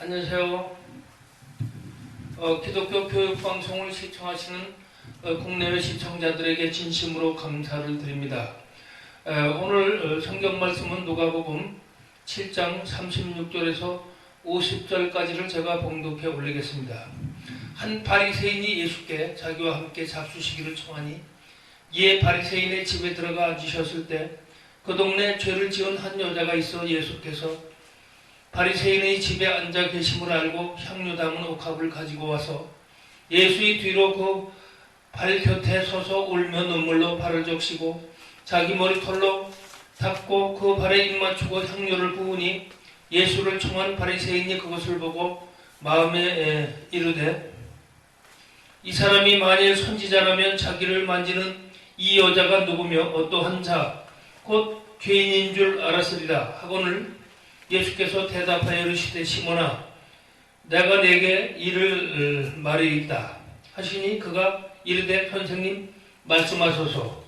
안녕하세요. 기독교 교육방송을 시청하시는 국내외 시청자들에게 진심으로 감사를 드립니다. 오늘 성경 말씀은 누가복음 7장 36절에서 50절까지를 제가 봉독해 올리겠습니다. 한 바리새인이 예수께 자기와 함께 잡수시기를 청하니 이에 바리새인의 집에 들어가 앉으셨을 때 그 동네에 죄를 지은 한 여자가 있어 예수께서 바리새인의 집에 앉아 계심을 알고 향유 담은 옥합을 가지고 와서 예수의 뒤로 그 발 곁에 서서 울며 눈물로 발을 적시고 자기 머리털로 닦고 그 발에 입 맞추고 향유를 부으니 예수를 청한 바리새인이 그것을 보고 마음에 이르되 이 사람이 만일 선지자라면 자기를 만지는 이 여자가 누구며 어떠한 자 곧 죄인인 줄 알았으리라 하거늘 예수께서 대답하여 이르시되 시몬아 내가 내게 이를 말이있다 하시니 그가 이르되 선생님 말씀하소서.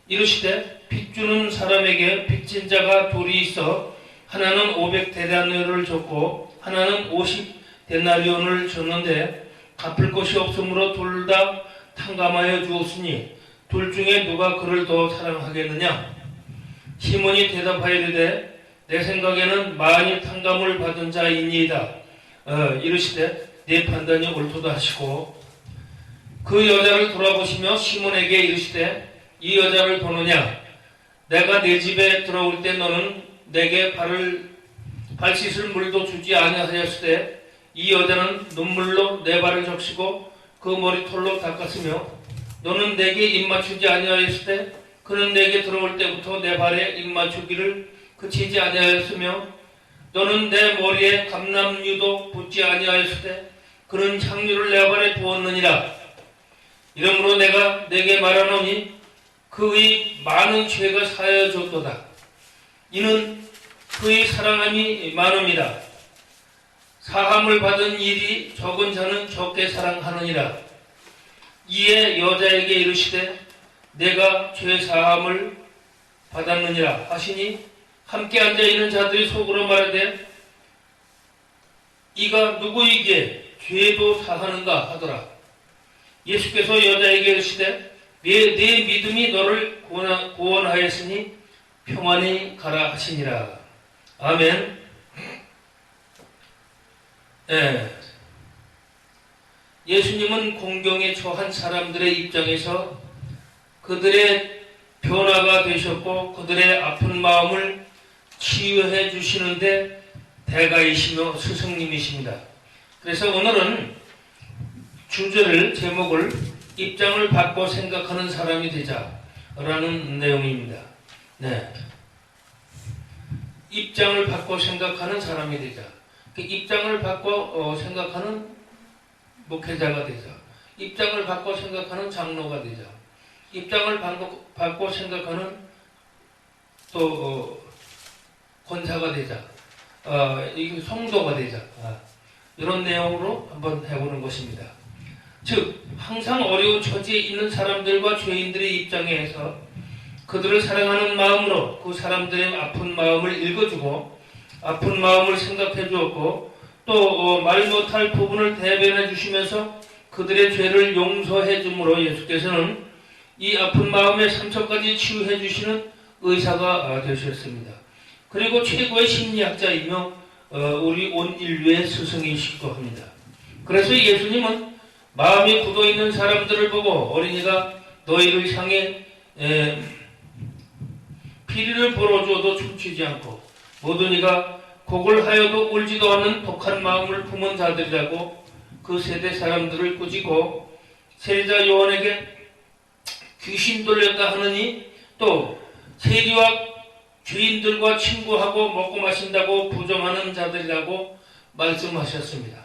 이르시되 빚주는 사람에게 빚진 자가 둘이 있어 하나는 500데나리온을 줬고 하나는 50데나리온을 줬는데 갚을 것이 없으므로 둘 다 탕감하여 주었으니 둘 중에 누가 그를 더 사랑하겠느냐. 시몬이 대답하여 이르되 내 생각에는 많이 탕감을 받은 자이니이다. 이르시되 네 판단이 옳도다 하시고 그 여자를 돌아보시며 시몬에게 이르시되 이 여자를 보느냐. 내가 내 집에 들어올 때 너는 내게 발 씻을 물도 주지 아니하였으되 이 여자는 눈물로 내 발을 적시고 그 머리털로 닦았으며 너는 내게 입 맞추지 아니하였을 때 그는 내게 들어올 때부터 내 발에 입 맞추기를 그치지 아니하였으며 너는 내 머리에 감람유도 붓지 아니하였을 때 그는 향유를 내 발에 부었느니라. 이러므로 내가 내게 말하노니 그의 많은 죄가 사하여졌도다. 이는 그의 사랑함이 많음이라. 사함을 받은 일이 적은 자는 적게 사랑하느니라. 이에 여자에게 이르시되 내가 죄 사함을 받았느니라 하시니 함께 앉아있는 자들이 속으로 말하되 이가 누구에게 죄도 사하는가 하더라. 예수께서 여자에게 이르시되 네 믿음이 너를 구원하였으니 평안히 가라 하시니라. 아멘. 예수님은 공경에 처한 사람들의 입장에서 그들의 변화가 되셨고 그들의 아픈 마음을 치유해 주시는데 대가이시며 스승님이십니다. 그래서 오늘은 주제를 제목을 입장을 바꿔 생각하는 사람이 되자라는 내용입니다. 입장을 바꿔 생각하는 사람이 되자. 입장을 바꿔 생각하는 목회자가 되자. 입장을 바꿔 생각하는 장로가 되자. 입장을 바꿔 생각하는 또 권사가 되자. 성도가 되자. 이런 내용으로 한번 해보는 것입니다. 즉 항상 어려운 처지에 있는 사람들과 죄인들의 입장에서 그들을 사랑하는 마음으로 그 사람들의 아픈 마음을 읽어주고 아픈 마음을 생각해 주었고 또 말 못할 부분을 대변해 주시면서 그들의 죄를 용서해 줌으로 예수께서는 이 아픈 마음의 상처까지 치유해 주시는 의사가 되셨습니다. 그리고 최고의 심리학자이며 우리 온 인류의 스승이시기도 합니다. 그래서 예수님은 마음이 굳어있는 사람들을 보고 어린이가 너희를 향해 피리를 불어주어도 춤추지 않고 모든 이가 곡을 하여도 울지도 않는 독한 마음을 품은 자들이라고 그 세대 사람들을 꾸짖고 세리자 요한에게 귀신 돌렸다 하느니 또 세리와 죄인들과 친구하고 먹고 마신다고 부정하는 자들이라고 말씀하셨습니다.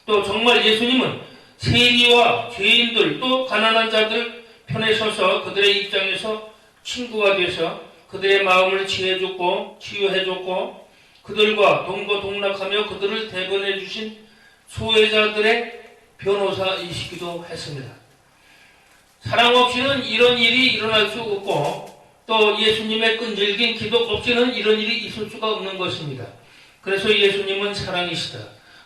또 정말 예수님은 세리와 죄인들 또 가난한 자들 편에 서서 그들의 입장에서 친구가 되어서 그들의 마음을 치유해줬고 그들과 동거동락하며 그들을 대변해 주신 수혜자들의 변호사이시기도 했습니다. 사랑 없이는 이런 일이 일어날 수 없고 또 예수님의 끈질긴 기도 없이는 이런 일이 있을 수가 없는 것입니다. 그래서 예수님은 사랑이시다.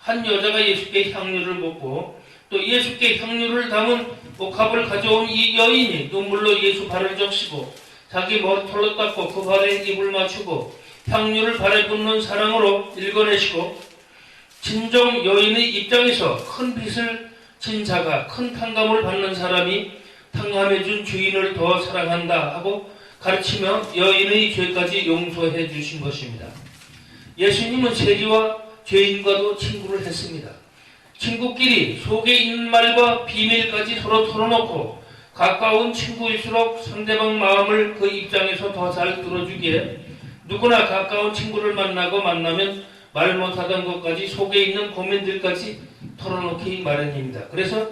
한 여자가 예수께 향유를 붓고 또 예수께 향유를 담은 옥합을 가져온 이 여인이 눈물로 예수 발을 적시고 자기 머리털로 닦고 그 발에 입을 맞추고 향유를 발에 붓는 사랑으로 읽어내시고 진정 여인의 입장에서 큰 빚을 진 자가 큰 탕감을 받는 사람이 탕감해준 주인을 더 사랑한다 하고 가르치며 여인의 죄까지 용서해 주신 것입니다. 예수님은 세리와 죄인과도 친구를 했습니다. 친구끼리 속에 있는 말과 비밀까지 서로 털어놓고 가까운 친구일수록 상대방 마음을 그 입장에서 더 잘 들어주기에 누구나 가까운 친구를 만나면 말 못하던 것까지 속에 있는 고민들까지 털어놓기 마련입니다. 그래서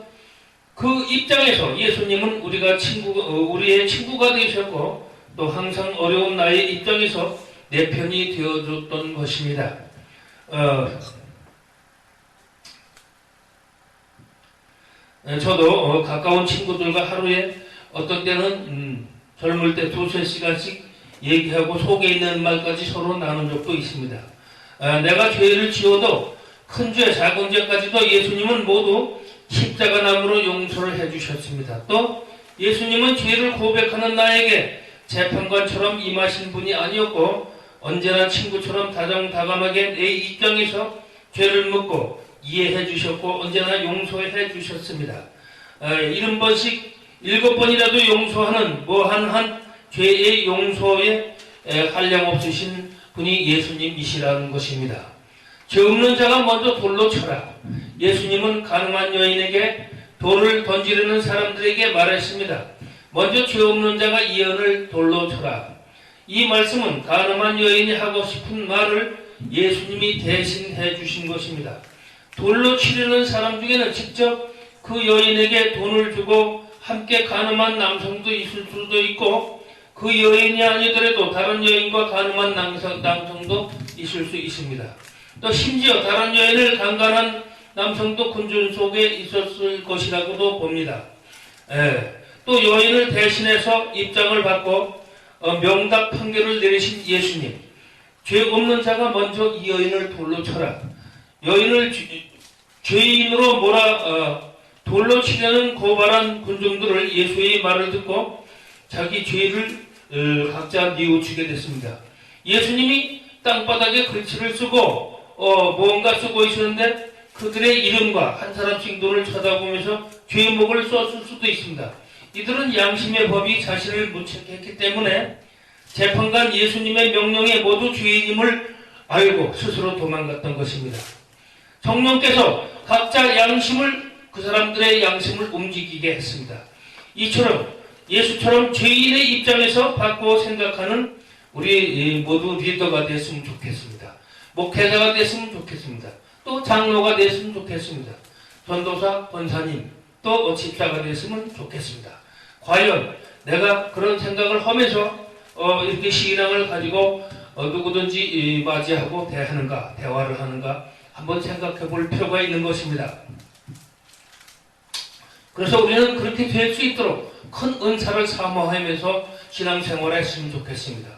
그 입장에서 예수님은 우리의 친구가 되셨고 또 항상 어려운 나의 입장에서 내 편이 되어줬던 것입니다. 저도 가까운 친구들과 하루에 어떤 때는 젊을 때 2-3시간씩 얘기하고 속에 있는 말까지 서로 나눈 적도 있습니다. 내가 죄를 지어도 큰 죄, 작은 죄까지도 예수님은 모두 십자가나무로 용서를 해주셨습니다. 또 예수님은 죄를 고백하는 나에게 재판관처럼 임하신 분이 아니었고 언제나 친구처럼 다정다감하게 내 입장에서 죄를 묻고 이해해 주셨고 언제나 용서해 주셨습니다. 70번씩 7번이라도 용서하는 무한한 죄의 용서에 한량없으신 분이 예수님이시라는 것입니다. 죄 없는 자가 먼저 돌로 쳐라. 예수님은 가늠한 여인에게 돌을 던지려는 사람들에게 말했습니다. 먼저 죄 없는 자가 이 여인을 돌로 쳐라. 이 말씀은 가늠한 여인이 하고 싶은 말을 예수님이 대신해 주신 것입니다. 돌로 치려는 사람 중에는 직접 그 여인에게 돈을 주고 함께 가늠한 남성도 있을 수도 있고 그 여인이 아니더라도 다른 여인과 가늠한 남성도 있을 수 있습니다. 또 심지어 다른 여인을 강간한 남성도 군중 속에 있었을 것이라고도 봅니다. 또 여인을 대신해서 입장을 받고 명답 판결을 내리신 예수님. 죄 없는 자가 먼저 이 여인을 돌로 쳐라. 여인을 죄인으로 돌로 치려는 고발한 군중들을 예수의 말을 듣고 자기 죄를 각자 뉘우치게 됐습니다. 예수님이 땅바닥에 글씨를 쓰고 무언가 쓰고 있었는데 그들의 이름과 한 사람씩 눈을 쳐다보면서 죄목을 썼을 수도 있습니다. 이들은 양심의 법이 자신을 무책했기 때문에 재판관 예수님의 명령에 모두 죄인임을 알고 스스로 도망갔던 것입니다. 성령께서 각자 양심을 그 사람들의 양심을 움직이게 했습니다. 이처럼 예수처럼 죄인의 입장에서 바꾸어 생각하는 우리 모두 리더가 됐으면 좋겠습니다. 목회자가 됐으면 좋겠습니다. 또 장로가 됐으면 좋겠습니다. 전도사, 권사님, 또 집사가 됐으면 좋겠습니다. 과연 내가 그런 생각을 하면서 이렇게 신앙을 가지고 누구든지 맞이하고 대하는가, 대화를 하는가 한번 생각해 볼 필요가 있는 것입니다. 그래서 우리는 그렇게 될 수 있도록 큰 은사를 사모하면서 신앙생활을 했으면 좋겠습니다.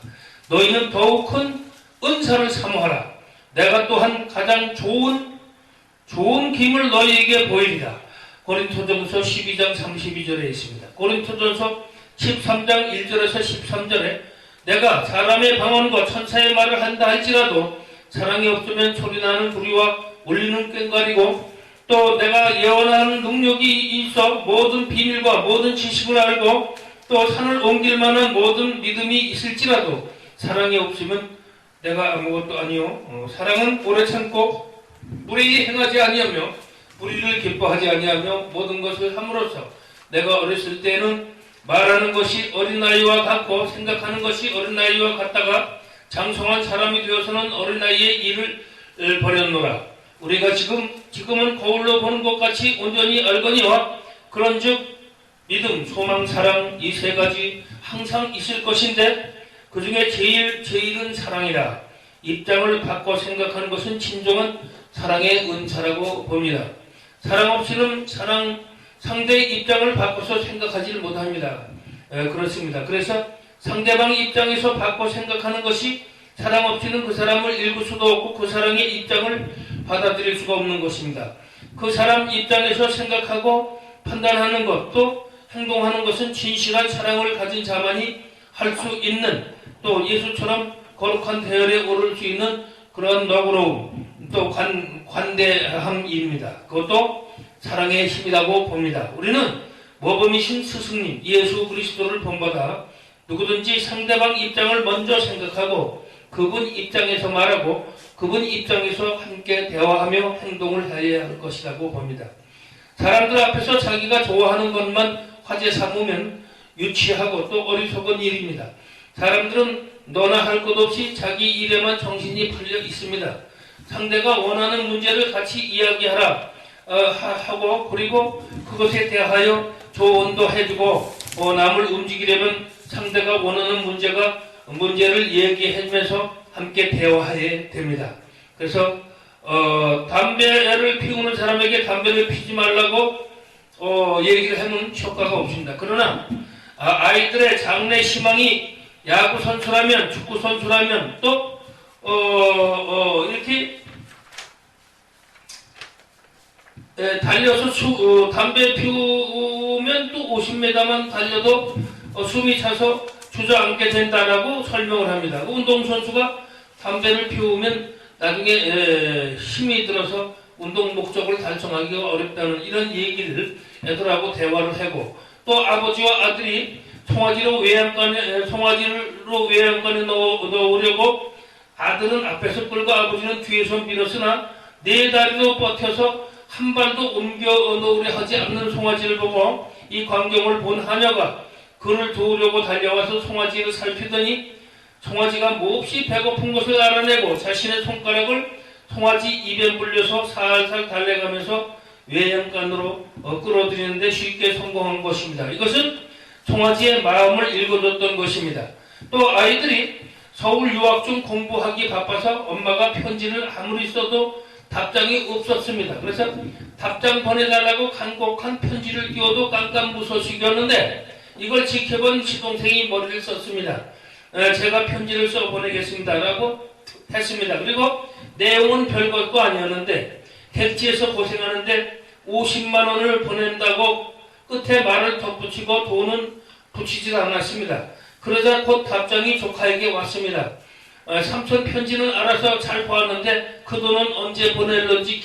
너희는 더욱 큰 은사를 사모하라. 내가 또한 가장 좋은 김을 너희에게 보이리라. 고린토전서 12장 32절에 있습니다. 고린토전서 13장 1절에서 13절에 내가 사람의 방언과 천사의 말을 한다 할지라도 사랑이 없으면 소리나는 구리와 울리는 꽹과리고 또 내가 예언하는 능력이 있어 모든 비밀과 모든 지식을 알고 또 산을 옮길 만한 모든 믿음이 있을지라도 사랑이 없으면 내가 아무것도 아니요. 사랑은 오래 참고 불의에 행하지 아니하며 불의를 기뻐하지 아니하며 모든 것을 함으로써 내가 어렸을 때는 말하는 것이 어린아이와 같고 생각하는 것이 어린아이와 같다가 장성한 사람이 되어서는 어린아이의 일을 버렸노라. 우리가 지금은 거울로 보는 것 같이 온전히 알거니와 그런즉 믿음, 소망, 사랑 이 세 가지 항상 있을 것인데 그 중에 제일은 사랑이라. 입장을 바꿔 생각하는 것은 진정한 사랑의 은사라고 봅니다. 사랑 없이는 상대의 입장을 바꿔서 생각하지 못합니다. 그렇습니다. 그래서 상대방의 입장에서 바꿔 생각하는 것이 사랑 없이는 그 사람을 읽을 수도 없고 그 사람의 입장을 받아들일 수가 없는 것입니다. 그 사람 입장에서 생각하고 판단하는 것, 또 행동하는 것은 진실한 사랑을 가진 자만이 할 수 있는, 또 예수처럼 거룩한 대열에 오를 수 있는 그런 너그러움, 또 관대함입니다. 그것도 사랑의 힘이라고 봅니다. 우리는 모범이신 스승님 예수 그리스도를 본받아 누구든지 상대방 입장을 먼저 생각하고 그분 입장에서 말하고 그분 입장에서 함께 대화하며 행동을 해야 할 것이라고 봅니다. 사람들 앞에서 자기가 좋아하는 것만 화제 삼으면 유치하고 또 어리석은 일입니다. 사람들은 너나 할 것 없이 자기 일에만 정신이 팔려 있습니다. 상대가 원하는 문제를 같이 이야기하라 하고, 그리고 그것에 대하여 조언도 해주고, 남을 움직이려면 상대가 원하는 문제를 얘기해주면서 함께 대화해야 됩니다. 그래서 담배를 피우는 사람에게 담배를 피지 말라고 얘기를 하면 효과가 없습니다. 그러나 아이들의 장래 희망이 야구 선수라면, 축구 선수라면, 또 이렇게 달려서 담배 피우면 또 50m만 달려도 숨이 차서 주저앉게 된다라고 설명을 합니다. 운동선수가 담배를 피우면 나중에 힘이 들어서 운동 목적을 달성하기가 어렵다는 이런 얘기를 애들하고 대화를 하고, 또 아버지와 아들이 송아지로 외양간에 넣으려고 아들은 앞에서 끌고 아버지는 뒤에서 밀었으나 네 다리로 버텨서 한 발도 옮겨 놓으려 하지 않는 송아지를 보고 이 광경을 본 하녀가 그를 도우려고 달려와서 송아지를 살피더니 송아지가 몹시 배고픈 것을 알아내고 자신의 손가락을 송아지 입에 물려서 살살 달래가면서 외양간으로 끌어들이는데 쉽게 성공한 것입니다. 이것은 송아지의 마음을 읽어줬던 것입니다. 또 아이들이 서울 유학 중 공부하기 바빠서 엄마가 편지를 아무리 써도 답장이 없었습니다. 그래서 답장 보내달라고 간곡한 편지를 띄워도 깜깜무소식이었는데 이걸 지켜본 시동생이 머리를 썼습니다. 제가 편지를 써 보내겠습니다 라고 했습니다. 그리고 내용은 별것도 아니었는데 택지에서 고생하는데 50만 원을 보낸다고 끝에 말을 덧붙이고 돈은 붙이질 않았습니다. 그러자 곧 답장이 조카에게 왔습니다. 삼촌 편지는 알아서 잘 보았는데 그 돈은 언제 보낼런지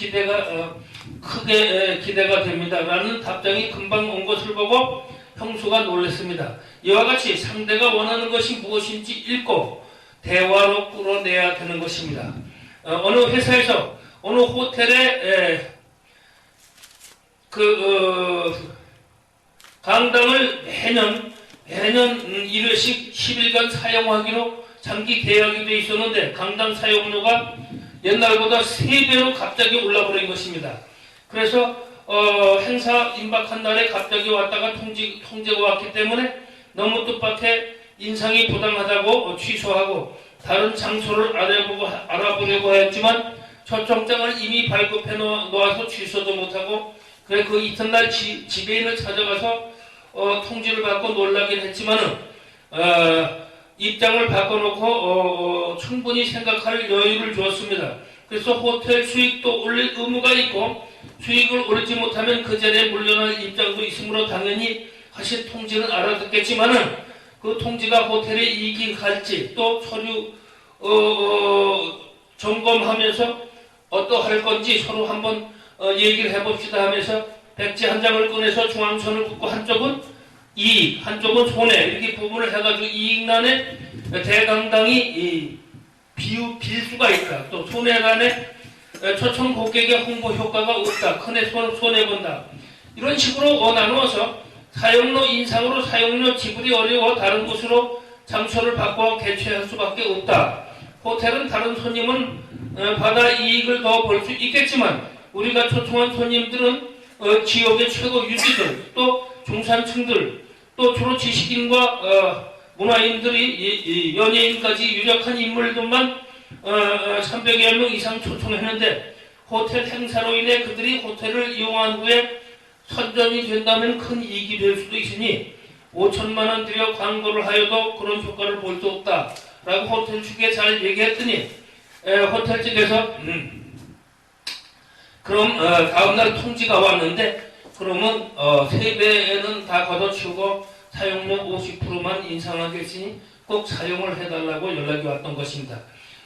크게 기대가 됩니다 라는 답장이 금방 온 것을 보고 형수가 놀랐습니다. 이와 같이 상대가 원하는 것이 무엇인지 읽고 대화로 끌어내야 되는 것입니다. 어느 회사에서 어느 호텔에 강당을 매년 1회씩 10일간 사용하기로 장기 계약이 돼 있었는데 강당 사용료가 옛날보다 3배로 갑자기 올라버린 것입니다. 그래서 행사 임박한 날에 갑자기 왔다가 통제가 왔기 때문에 너무 뜻밖에 인상이 부당하다고 취소하고 다른 장소를 알아보려고 했지만 초청장을 이미 발급해 놓아서 취소도 못하고, 그래 그 이튿날 지배인을 찾아가서 통지를 받고 놀라긴 했지만은 입장을 바꿔놓고 충분히 생각할 여유를 주었습니다. 그래서 호텔 수익도 올릴 의무가 있고 수익을 올리지 못하면 그 자리에 물러날 입장도 있으므로 당연히 하신 통지는 알아듣겠지만은 그 통지가 호텔에 이익이 갈지 또 서류 점검하면서 어떠할 건지 서로 한번 얘기를 해봅시다 하면서 백지 한 장을 꺼내서 중앙선을 긋고 한쪽은 이익, 한쪽은 손해 이렇게 부분을 해가지고 이익난에 대강당이 빌 수가 있다. 또 손해난에 초청 고객의 홍보 효과가 없다. 큰애 손해본다. 이런 식으로 나누어서 사용료 인상으로 사용료 지불이 어려워 다른 곳으로 장소를 바꿔 개최할 수밖에 없다. 호텔은 다른 손님은 받아 이익을 더 볼 수 있겠지만 우리가 초청한 손님들은 지역의 최고 유지들, 또 중산층들, 또 주로 지식인과 문화인들이 연예인까지 유력한 인물들만 300여 명 이상 초청했는데 호텔 행사로 인해 그들이 호텔을 이용한 후에 선전이 된다면 큰 이익이 될 수도 있으니 5천만 원 들여 광고를 하여도 그런 효과를 볼 수 없다 라고 호텔 측에 잘 얘기했더니 호텔 측에서 그럼 다음날 통지가 왔는데 그러면 세배에는 다 걷어치우고 사용료 50%만 인상하겠으니 꼭 사용을 해달라고 연락이 왔던 것입니다.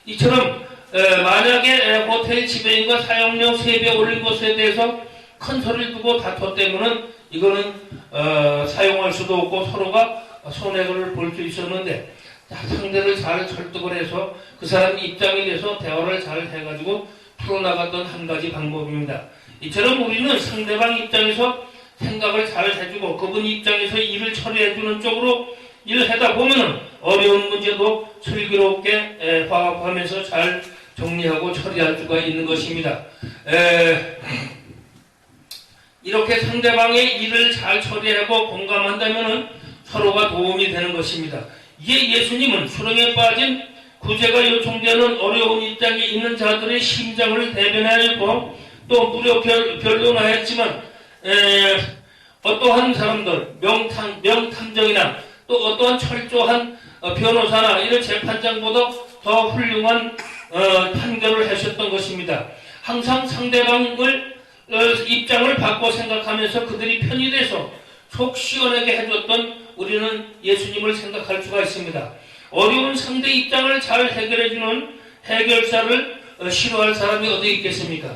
이처럼 만약에 호텔 지배인과 사용료 3배 올린 것에 대해서 큰 소리를 두고 다퉜다면은 이거는 사용할 수도 없고 서로가 손해를 볼 수 있었는데 상대를 잘 설득을 해서 그 사람 입장이 돼서 대화를 잘 해가지고 풀어나갔던 한 가지 방법입니다. 이처럼 우리는 상대방 입장에서 생각을 잘 해주고 그분 입장에서 일을 처리해주는 쪽으로 일을 하다 보면은 어려운 문제도 슬기롭게 화합하면서 잘 정리하고 처리할 수가 있는 것입니다. 이렇게 상대방의 일을 잘 처리하고 공감한다면은 서로가 도움이 되는 것입니다. 이에 예수님은 수렁에 빠진 구제가 요청되는 어려운 입장에 있는 자들의 심정을 대변하였고 또 무려 변론하였지만 어떠한 사람들 명탐정이나 또 어떠한 철저한 변호사나 이런 재판장보다 더 훌륭한 판결을 하셨던 것입니다. 항상 상대방을 입장을 바꿔 생각하면서 그들이 편이 돼서 속 시원하게 해줬던 우리는 예수님을 생각할 수가 있습니다. 어려운 상대 입장을 잘 해결해주는 해결사를 싫어할 사람이 어디 있겠습니까?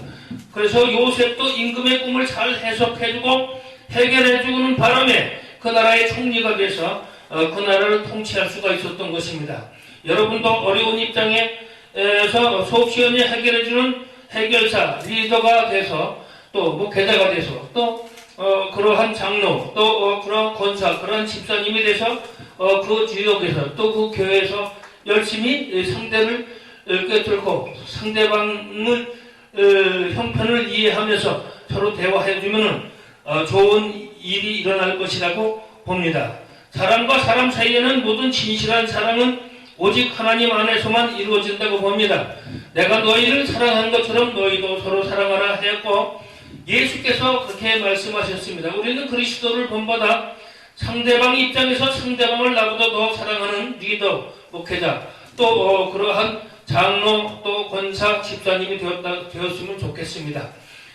그래서 요셉도 임금의 꿈을 잘 해석해주고 해결해주는 바람에 그 나라의 총리가 돼서 그 나라를 통치할 수가 있었던 것입니다. 여러분도 어려운 입장에서 속 시원히 해결해주는 해결사, 리더가 돼서 또 목회자가 돼서 또 그러한 장로, 또 그런 권사, 그러한 집사님이 돼서 그 지역에서 또 그 교회에서 열심히 상대를 꿰뚫고 상대방을 형편을 이해하면서 서로 대화해주면 좋은 일이 일어날 것이라고 봅니다. 사람과 사람 사이에는 모든 진실한 사랑은 오직 하나님 안에서만 이루어진다고 봅니다. 내가 너희를 사랑한 것처럼 너희도 서로 사랑하라 하였고 예수께서 그렇게 말씀하셨습니다. 우리는 그리스도를 본받아 상대방 입장에서 상대방을 나보다 더 사랑하는 리더, 목회자, 또 그러한 장로, 또 권사, 집사님이 되었으면 좋겠습니다.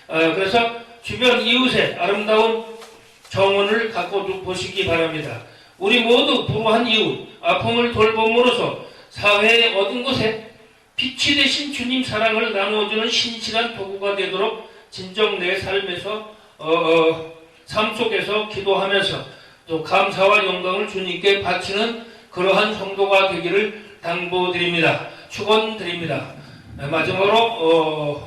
그래서 주변 이웃의 아름다운 정원을 갖고 보시기 바랍니다. 우리 모두 불우한 이웃, 아픔을 돌봄으로써 사회에 얻은 것에 빛이 되신 주님 사랑을 나누어주는 신실한 도구가 되도록 진정 내 삶에서 삶 속에서 기도하면서 또 감사와 영광을 주님께 바치는 그러한 성도가 되기를 당부드립니다. 축원드립니다. 마지막으로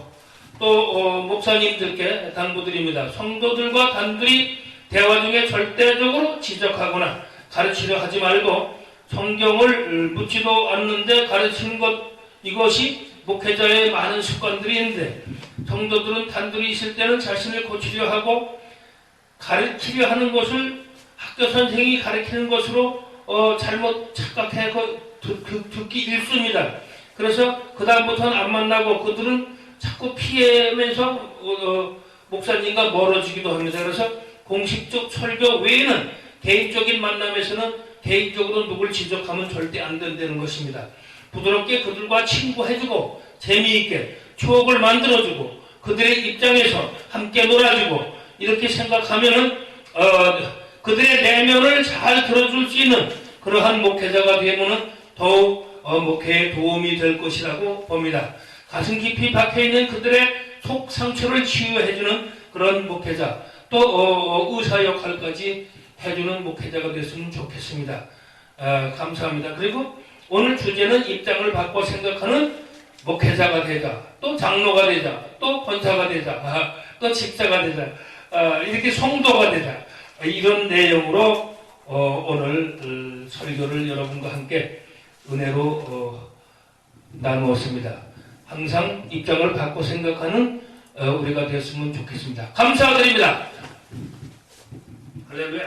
또 목사님들께 당부드립니다. 성도들과 단둘이 대화 중에 절대적으로 지적하거나 가르치려 하지 말고 성경을 묻지도 않는데 가르치는 것, 이것이 목회자의 많은 습관들이 있는데 성도들은 단둘이 있을 때는 자신을 고치려 하고 가르치려 하는 것을 학교 선생이 가르치는 것으로 잘못 착각해서 듣기 일쑤입니다. 그래서 그 다음부터는 안 만나고 그들은 자꾸 피하면서 목사님과 멀어지기도 합니다. 그래서 공식적 설교 외에는 개인적인 만남에서는 개인적으로 누굴 지적하면 절대 안 된다는 것입니다. 부드럽게 그들과 친구해주고 재미있게 추억을 만들어주고 그들의 입장에서 함께 놀아주고 이렇게 생각하면은 그들의 내면을 잘 들어줄 수 있는 그러한 목회자가 되면은 더욱 목회에 도움이 될 것이라고 봅니다. 가슴 깊이 박혀있는 그들의 속 상처를 치유해주는 그런 목회자, 또 의사 역할까지 해주는 목회자가 됐으면 좋겠습니다. 감사합니다. 그리고 오늘 주제는 입장을 바꿔 생각하는 목회자가 되자, 또 장로가 되자, 또 권사가 되자, 또 집사가 되자, 이렇게 성도가 되자, 이런 내용으로 오늘 설교를 여러분과 함께 은혜로 나누었습니다. 항상 입장을 바꿔 생각하는 우리가 되었으면 좋겠습니다. 감사드립니다. 할렐루야.